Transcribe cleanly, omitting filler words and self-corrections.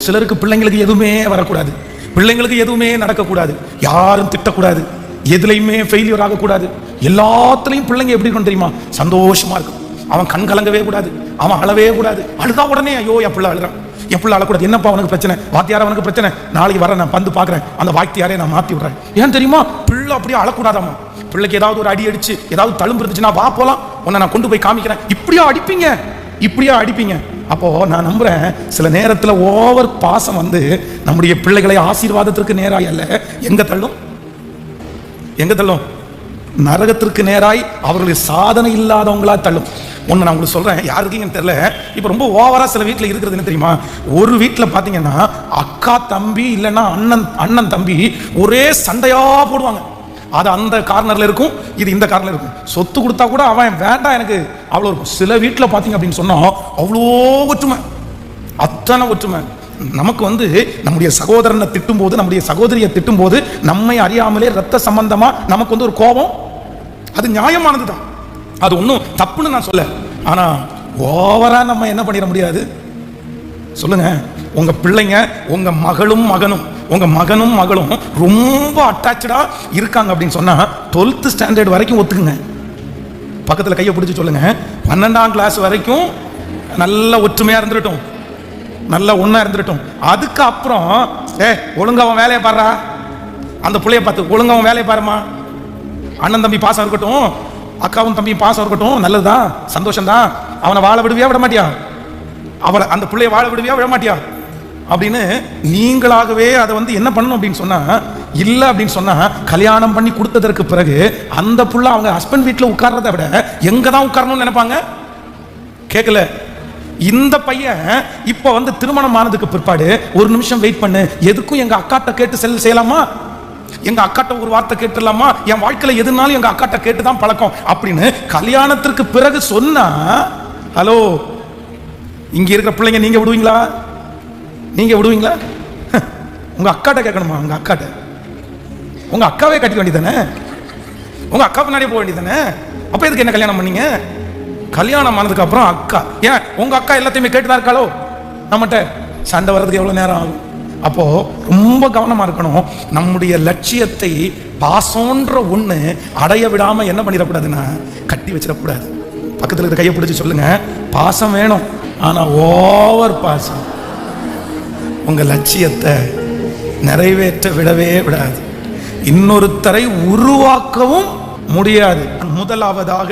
சிலருக்கு பிள்ளைங்களுக்கு எதுவுமே வரக்கூடாது, பிள்ளைங்களுக்கு எதுவுமே நடக்கக்கூடாது, யாரும் திட்டக்கூடாது, எதுலையுமே ஃபெயிலியர் ஆகக்கூடாது. எல்லாத்துலையும் பிள்ளைங்க எப்படி இருக்கும் தெரியுமா? சந்தோஷமா இருக்கும். அவன் கண் கலங்கவே கூடாது, அவன் அழவே கூடாது. அழுதா உடனே ஐயோ என் பிள்ளை அழுறான், என் பிள்ளை அழக்கூடாது, என்னப்பா அவனுக்கு பிரச்சனை, வாத்தியார அவனுக்கு பிரச்சனை, நாளைக்கு வர நான் வந்து பார்க்குறேன், அந்த வாத்தியாரே நான் மாற்றி விடுறேன். ஏன் தெரியுமா? பிள்ளை அப்படியே அழக்கூடாதாம்மா. பிள்ளைக்கு ஏதாவது ஒரு அடி அடிச்சு ஏதாவது தழும்பு இருந்துச்சுன்னா வா போலாம், உன்னை நான் கொண்டு போய் காமிக்கிறேன். இப்படியா அடிப்பீங்க, இப்படியா அடிப்பீங்க? அப்போ நான் நம்புறேன் சில நேரத்தில் ஓவர் பாசம் வந்து நம்முடைய பிள்ளைகளை ஆசீர்வாதத்திற்கு நேராய் அல்ல, எங்க தள்ளும், எங்க தள்ளும்? நரகத்திற்கு நேராய் அவர்களுடைய சாதனை இல்லாதவங்களா தள்ளும். ஒன்று நான் உங்களுக்கு சொல்றேன், யாருக்குன்னு தெரியல, இப்போ ரொம்ப ஓவரா சில வீட்டில் இருக்கிறது என்ன தெரியுமா? ஒரு வீட்டில் பார்த்தீங்கன்னா அக்கா தம்பி இல்லைன்னா அண்ணன் தம்பி ஒரே சண்டையா போடுவாங்க. அது அந்த கார்னர்ல இருக்கும், இது இந்த கார்னர்ல இருக்கும். சொத்து கொடுத்தா கூட அவன் வேண்டாம் எனக்கு அவ்வளோ இருக்கும். சில வீட்டில் பார்த்தீங்க அப்படின்னு சொன்னா அவ்வளோ ஒற்றுமை, அத்தனை ஒற்றுமை. நமக்கு வந்து நம்முடைய சகோதரனை திட்டும் போது, நம்முடைய சகோதரியை திட்டும் போது நம்மை அறியாமலே ரத்த சம்பந்தமா நமக்கு வந்து ஒரு கோபம், அது நியாயமானது தான், அது ஒன்றும் தப்புன்னு நான் சொல்ல. ஆனா ஓவரா நம்ம என்ன பண்ணிட முடியாது சொல்லுங்க. உங்க பிள்ளைங்க, உங்க மகனும் மகளும் ரொம்ப அட்டாச்சா இருக்காங்க அப்படின்னு சொன்னா 12th ஸ்டாண்டர்ட் வரைக்கும் ஒத்துக்குங்க. பக்கத்துல கையை பிடிச்சி சொல்லுங்க, 12ஆம் கிளாஸ் வரைக்கும் நல்ல ஒற்றுமையா இருந்துட்டோம், நல்ல ஒண்ணா இருந்துட்டோம். அதுக்கு அப்புறம் ஒழுங்கா அவன் வேலையை பாடுறா, அந்த பிள்ளைய பார்த்து ஒழுங்கா அவன் வேலையை பாருமா. அண்ணன் தம்பி பாசம் இருக்கட்டும், அக்காவும் தம்பியும் பாசம் இருக்கட்டும், நல்லதுதான், சந்தோஷம்தான். அவனை வாழ விடுவியா விட மாட்டியா? அவளை அந்த பிள்ளைய வாழ விடுவியா விட மாட்டியா அப்படின்னு நீங்களாகவே அதை வந்து என்ன பண்ணணும் அப்படின்னு சொன்னா, இல்ல அப்படின்னு சொன்னா கல்யாணம் பண்ணி கொடுத்ததற்கு பிறகு அந்த புள்ள அவங்க ஹஸ்பண்ட் வீட்டில் உட்கார்றதை விட எங்க தான் உட்காரணும்னு நினைப்பாங்க. கேட்கல? இந்த பையன் இப்ப வந்து திருமணம் ஆனதுக்கு பிற்பாடு ஒரு நிமிஷம் வெயிட் பண்ணு, எதுக்கும் எங்க அக்காட்ட கேட்டு செய்யலாமா, எங்க அக்காட்ட ஒரு வார்த்தை கேட்டுலாமா, என் வாழ்க்கையில எதுனாலும் எங்க அக்காட்ட கேட்டுதான் பழக்கம் அப்படின்னு கல்யாணத்திற்கு பிறகு சொன்னா, ஹலோ இங்க இருக்கிற பிள்ளைங்க நீங்க விடுவீங்களா? நீங்க விடுவீங்களா? உங்க அக்காட்ட கேட்கணுமா? உங்க அக்காட்ட, உங்க அக்காவே கட்டிக்க வேண்டியதானே, உங்க அக்கா பின்னாடியே போக வேண்டியதானே. அப்ப எதுக்கு என்ன கல்யாணம் பண்ணீங்க? கல்யாணம் ஆனதுக்கு அப்புறம் அக்கா, ஏன் உங்க அக்கா எல்லாத்தையுமே கேட்டுதான் இருக்காளோ? நம்மகிட்ட சண்டை வர்றதுக்கு எவ்வளவு நேரம் ஆகும்? அப்போ ரொம்ப கவனமா இருக்கணும். நம்முடைய லட்சியத்தை பாசம்ன்ற ஒண்ணு அடைய விடாம என்ன பண்ணிடக்கூடாதுன்னா கட்டி வச்சிடக்கூடாது. பக்கத்துல இருக்க கையை பிடிச்சி சொல்லுங்க, பாசம் வேணும், ஆனா ஓவர் பாசம் உங்க லட்சியத்தை நிறைவேற்ற விடவே விடாது, இன்னொருத்தரை உருவாக்கவும் முடியாது. முதலாவதாக